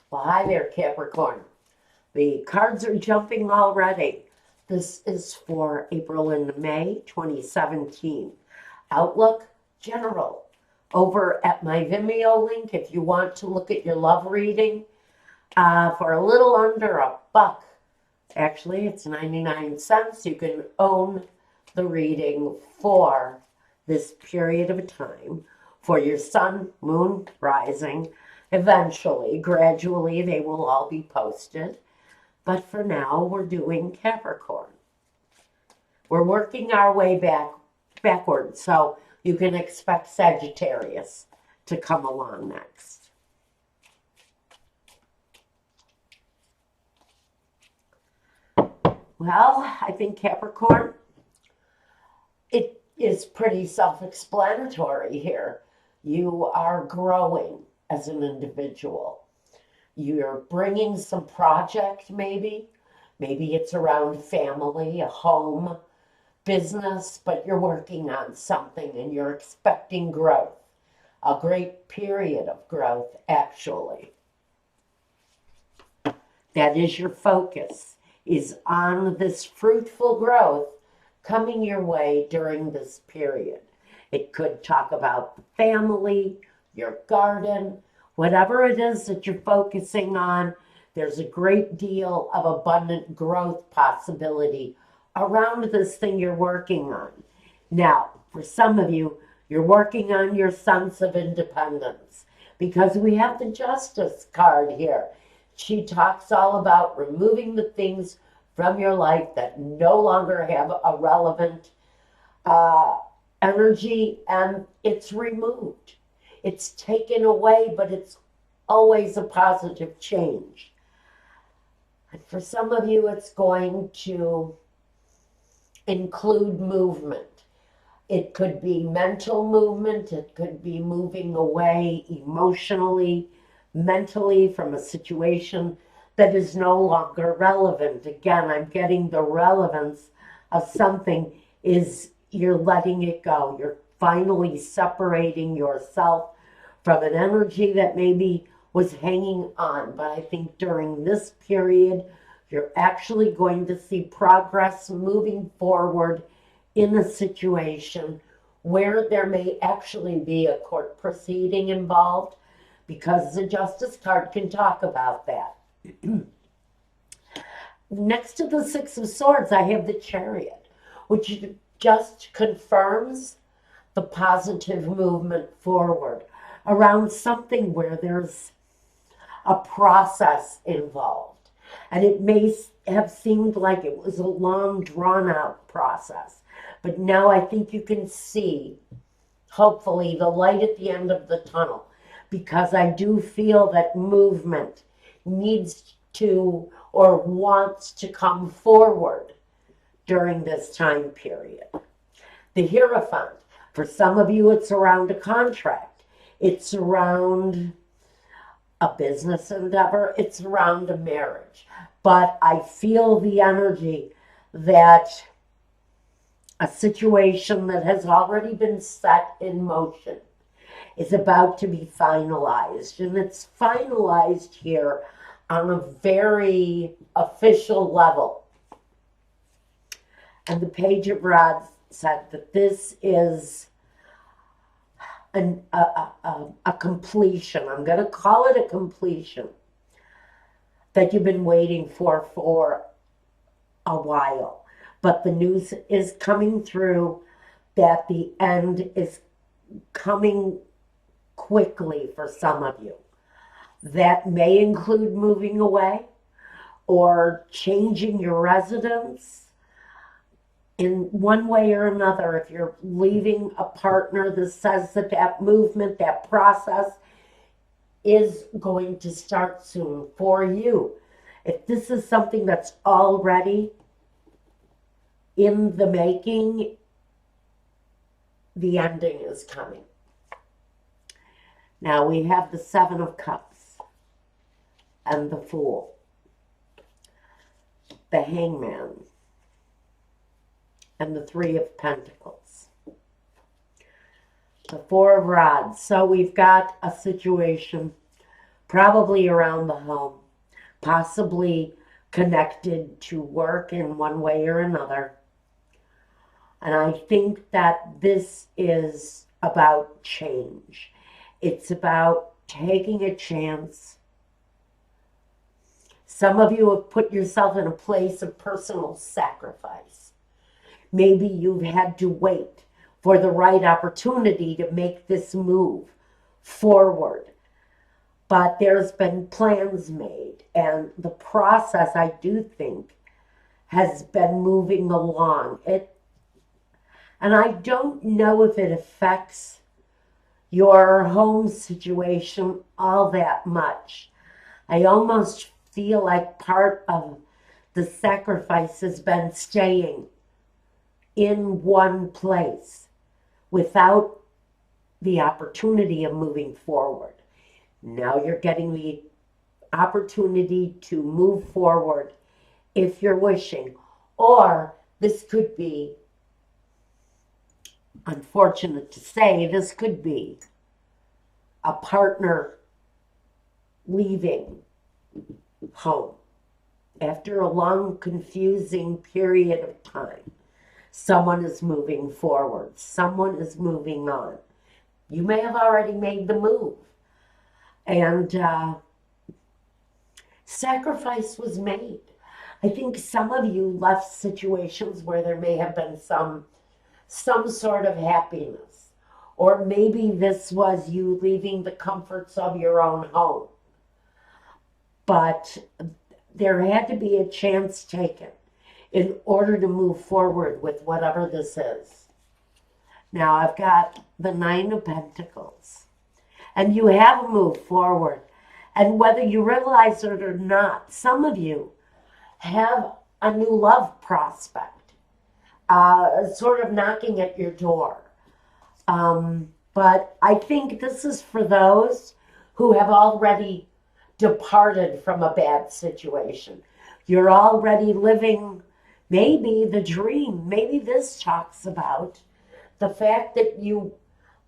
Well, hi there, Capricorn. The cards are jumping already. This is for April and May 2017. Outlook General. Over at my Vimeo link, if you want to look at your love reading for a little under $1. Actually, it's 99 cents. You can own the reading for this period of time for your sun, moon, rising. Eventually, gradually, they will all be posted. But for now, we're doing Capricorn. We're working our way backwards, so you can expect Sagittarius to come along next. Well, I think Capricorn, it is pretty self-explanatory here. You are growing as an individual. You're bringing some project maybe. Maybe it's around family, a home, business, but you're working on something and you're expecting growth. A great period of growth, actually. That is your focus, is on this fruitful growth coming your way during this period. It could talk about the family, your garden, whatever it is that you're focusing on. There's a great deal of abundant growth possibility around this thing you're working on. Now, for some of you, you're working on your sense of independence because we have the Justice card here. She talks all about removing the things from your life that no longer have a relevant energy, and it's removed. It's taken away, but it's always a positive change. And for some of you, it's going to include movement. It could be mental movement. It could be moving away emotionally, mentally from a situation that is no longer relevant. Again, I'm getting the relevance of something is you're letting it go. You're finally separating yourself from an energy that maybe was hanging on. But I think during this period, you're actually going to see progress moving forward in a situation where there may actually be a court proceeding involved, because the Justice card can talk about that. Next to the Six of Swords, I have the Chariot, which just confirms the positive movement forward around something where there's a process involved. And it may have seemed like it was a long, drawn-out process. But now I think you can see, hopefully, the light at the end of the tunnel, because I do feel that movement needs to or wants to come forward during this time period. The Hierophant, for some of you, it's around a contract. It's around a business endeavor. It's around a marriage. But I feel the energy that a situation that has already been set in motion is about to be finalized. And it's finalized here on a very official level. And the Page of Rods said that this is a completion. I'm going to call it a completion that you've been waiting for a while. But the news is coming through that the end is coming quickly for some of you. That may include moving away or changing your residence in one way or another. If you're leaving a partner, this says that that movement, that process is going to start soon for you. If this is something that's already in the making, the ending is coming. Now we have the Seven of Cups and the Fool, the Hangman, and the Three of Pentacles, the Four of Rods. So we've got a situation probably around the home, possibly connected to work in one way or another. And I think that this is about change. It's about taking a chance. Some of you have put yourself in a place of personal sacrifice. Maybe you've had to wait for the right opportunity to make this move forward. But there's been plans made, and the process, I do think, has been moving along. And I don't know if it affects your home situation all that much. I almost feel like part of the sacrifice has been staying in one place without the opportunity of moving forward. Now you're getting the opportunity to move forward if you're wishing. Or this could be, unfortunate to say, this could be a partner leaving home after a long, confusing period of time. Someone is moving forward. Someone is moving on. You may have already made the move. And sacrifice was made. I think some of you left situations where there may have been some sort of happiness. Or maybe this was you leaving the comforts of your own home. But there had to be a chance taken in order to move forward with whatever this is. Now I've got the Nine of Pentacles. And you have moved forward. And whether you realize it or not, some of you have a new love prospect, sort of knocking at your door. But I think this is for those who have already departed from a bad situation. You're already living maybe the dream. Maybe this talks about the fact that you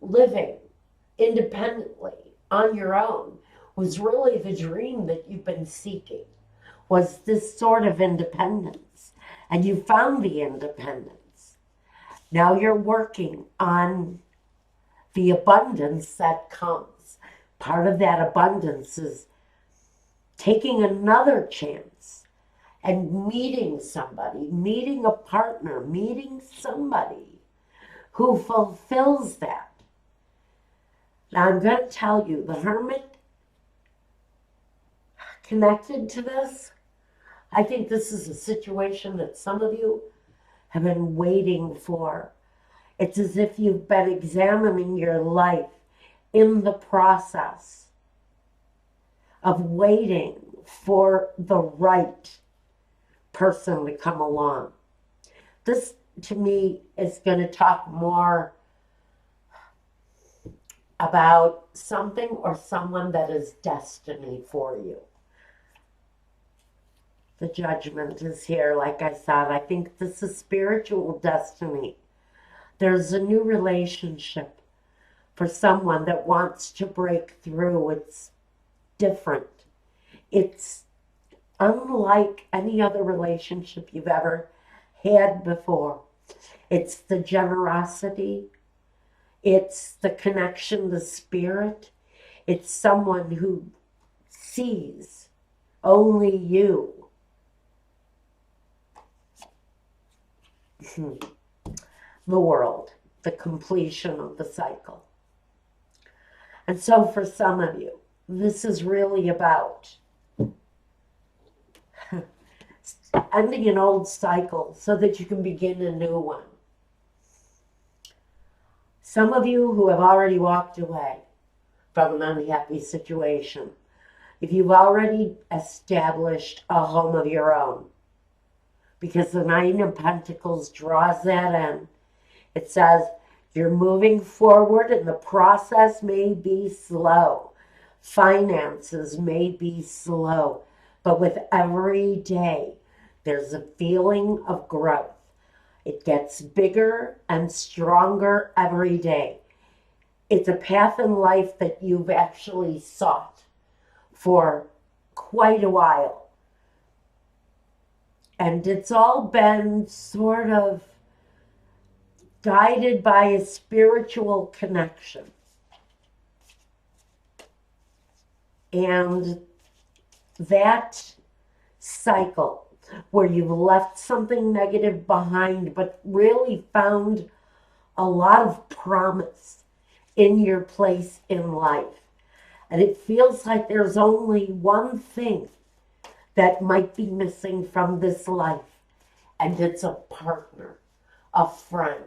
living independently on your own was really the dream that you've been seeking, was this sort of independence. And you found the independence. Now you're working on the abundance that comes. Part of that abundance is taking another chance and meeting somebody, meeting a partner, meeting somebody who fulfills that. Now I'm going to tell you, the Hermit connected to this, I think this is a situation that some of you have been waiting for. It's as if you've been examining your life in the process of waiting for the right person to come along. This, to me, is going to talk more about something or someone that is destiny for you. The Judgment is here, like I said. I think this is spiritual destiny. There's a new relationship for someone that wants to break through. It's different. It's unlike any other relationship you've ever had before. It's the generosity. It's the connection, the spirit. It's someone who sees only you. The world, the completion of the cycle. And so for some of you, this is really about ending an old cycle so that you can begin a new one. Some of you who have already walked away from an unhappy situation, if you've already established a home of your own, because the Nine of Pentacles draws that in. It says you're moving forward and the process may be slow. Finances may be slow. But with every day, there's a feeling of growth. It gets bigger and stronger every day. It's a path in life that you've actually sought for quite a while. And it's all been sort of guided by a spiritual connection. And that cycle where you've left something negative behind, but really found a lot of promise in your place in life. And it feels like there's only one thing that might be missing from this life, and it's a partner, a friend,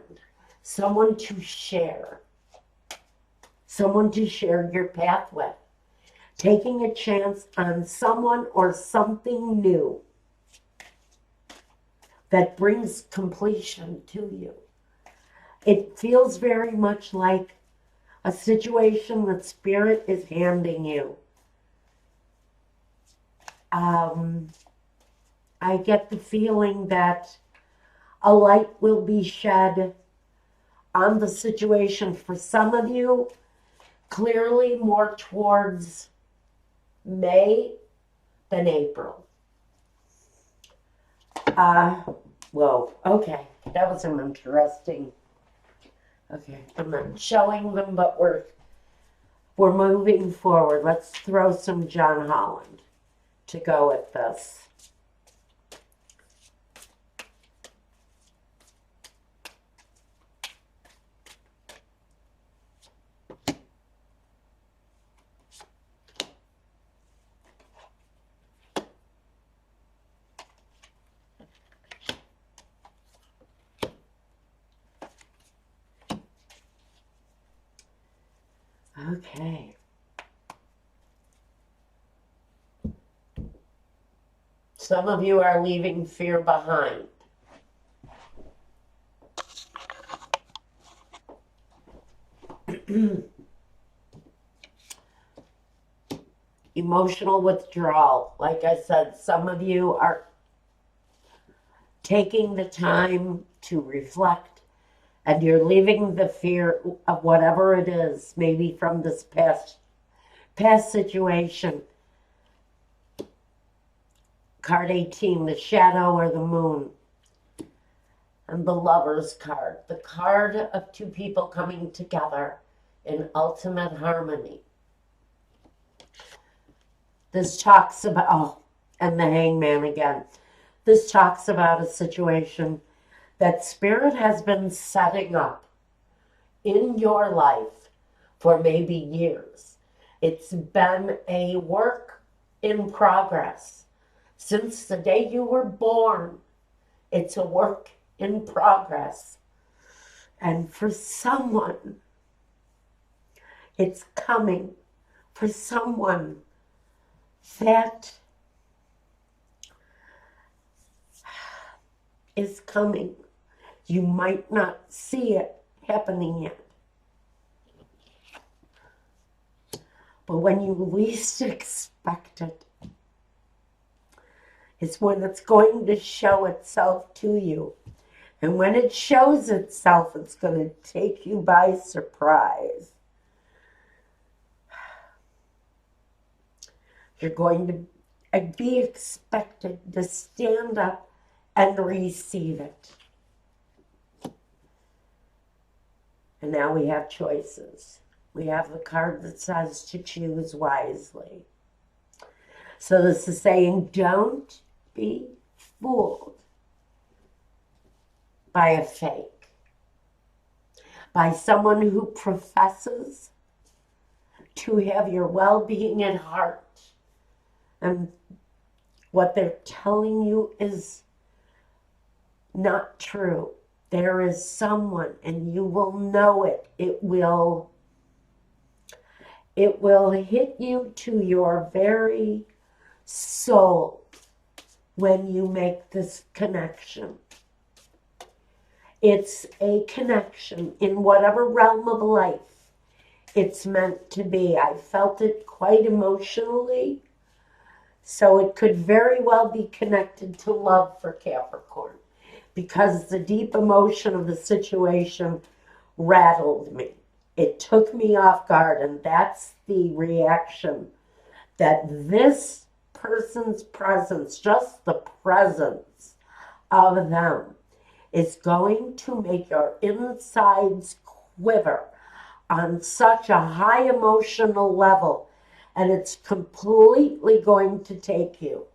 someone to share your path with, taking a chance on someone or something new that brings completion to you. It feels very much like a situation that Spirit is handing you. I get the feeling that a light will be shed on the situation for some of you, clearly more towards May than April. Whoa, okay, that was an interesting. Okay, I'm not showing them, but we're moving forward. Let's throw some John Holland to go with this. Okay. Some of you are leaving fear behind. Emotional withdrawal. Like I said, some of you are taking the time to reflect, and you're leaving the fear of whatever it is, maybe from this past situation. Card 18, the shadow or the moon. And the Lover's card, the card of two people coming together in ultimate harmony. This talks about, and the Hangman again. This talks about a situation that Spirit has been setting up in your life for maybe years. It's been a work in progress. Since the day you were born, it's a work in progress. And for someone, it's coming. For someone that is coming. You might not see it happening yet. But when you least expect it, it's when it's going to show itself to you. And when it shows itself, it's going to take you by surprise. You're going to be expected to stand up and receive it. And now we have choices. We have the card that says to choose wisely. So this is saying, don't be fooled by a fake, by someone who professes to have your well-being at heart. And what they're telling you is not true. There is someone, and you will know it. It will hit you to your very soul when you make this connection. It's a connection in whatever realm of life it's meant to be. I felt it quite emotionally, so it could very well be connected to love for Capricorn, because the deep emotion of the situation rattled me. It took me off guard, and that's the reaction that this person's presence, just the presence of them, is going to make your insides quiver on such a high emotional level, and it's completely going to take you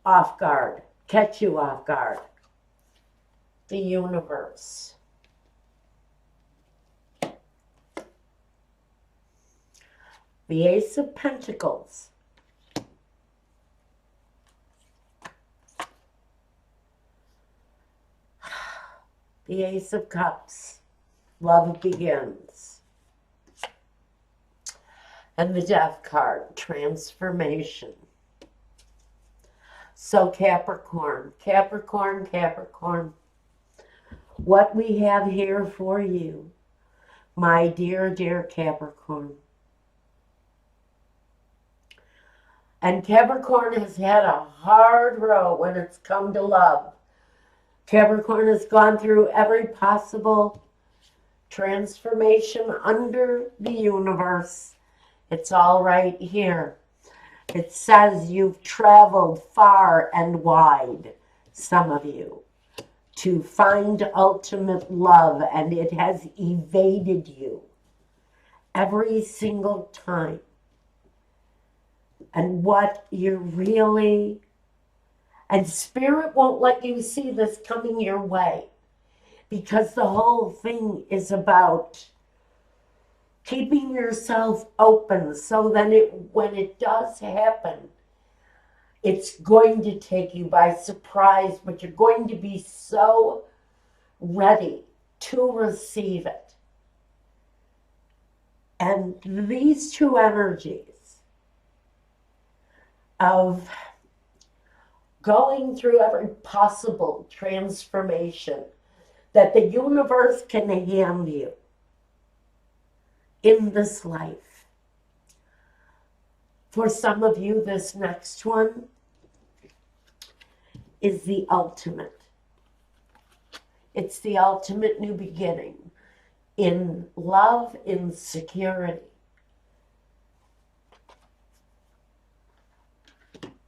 off guard, catch you off guard. The universe. The Ace of Pentacles. The Ace of Cups. Love begins. And the Death card, transformation. So Capricorn, Capricorn, Capricorn, what we have here for you, my dear, dear Capricorn. And Capricorn has had a hard road when it's come to love. Capricorn has gone through every possible transformation under the universe. It's all right here. It says you've traveled far and wide, some of you, to find ultimate love, and it has evaded you every single time. And what you're really, and Spirit won't let you see this coming your way, because the whole thing is about keeping yourself open so then when it does happen, it's going to take you by surprise, but you're going to be so ready to receive it. And these two energies of going through every possible transformation that the universe can hand you in this life. For some of you, this next one is the ultimate. It's the ultimate new beginning in love, in security.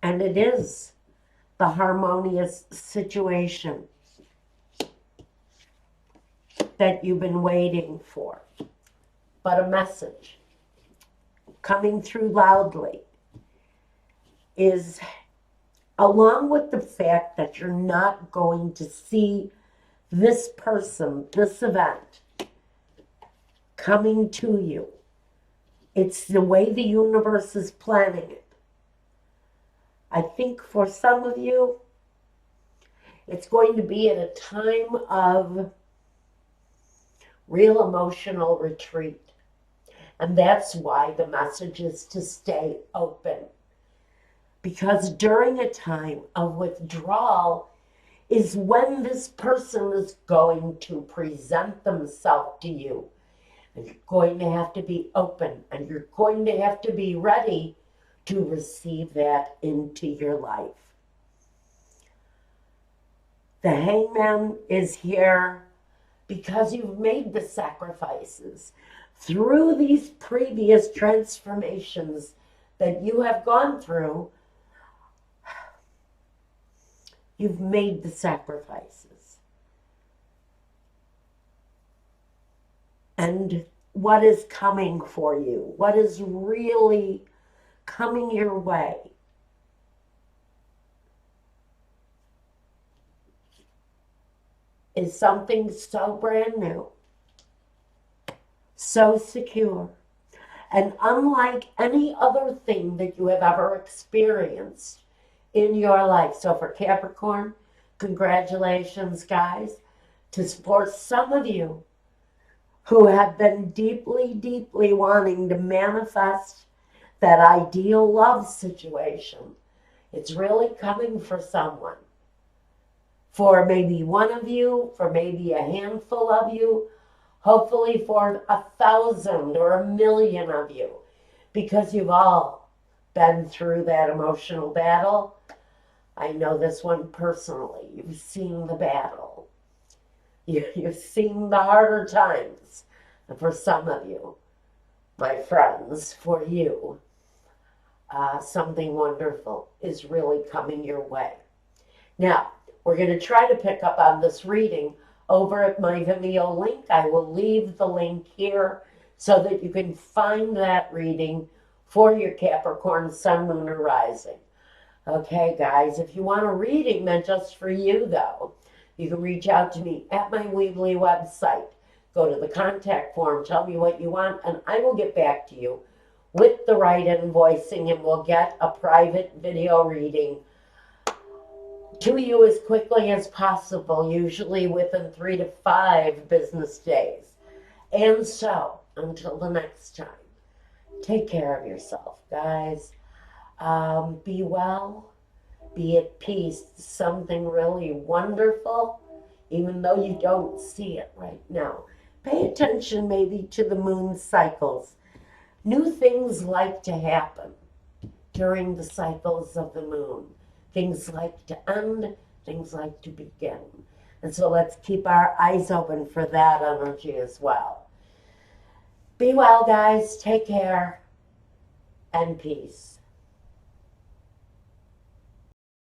And it is the harmonious situation that you've been waiting for. But a message coming through loudly is, along with the fact that you're not going to see this person, this event coming to you, it's the way the universe is planning it. I think for some of you, it's going to be at a time of real emotional retreat. And that's why the message is to stay open. Because during a time of withdrawal is when this person is going to present themselves to you. And you're going to have to be open, and you're going to have to be ready to receive that into your life. The Hangman is here because you've made the sacrifices through these previous transformations that you have gone through. You've made the sacrifices. And what is coming for you? What is really coming your way? Is something so brand new, so secure, and unlike any other thing that you have ever experienced in your life. So for Capricorn, congratulations, guys. To support some of you who have been deeply, deeply wanting to manifest that ideal love situation, it's really coming for someone. For maybe one of you, for maybe a handful of you, hopefully for 1,000 or 1,000,000 of you, because you've all been through that emotional battle. I know this one personally. You've seen the battle. You've seen the harder times. And for some of you, my friends, for you, something wonderful is really coming your way. Now, we're going to try to pick up on this reading over at my Vimeo link. I will leave the link here so that you can find that reading for your Capricorn Sun, Moon, or Rising. Okay, guys, if you want a reading meant just for you, though, you can reach out to me at my Weebly website. Go to the contact form, tell me what you want, and I will get back to you with the right invoicing, and we'll get a private video reading to you as quickly as possible, usually within 3 to 5 business days. And so, until the next time, take care of yourself, guys. Be well, be at peace. Something really wonderful, even though you don't see it right now. Pay attention maybe to the moon cycles. New things like to happen during the cycles of the moon. Things like to end, things like to begin. And so let's keep our eyes open for that energy as well. Be well, guys. Take care and peace.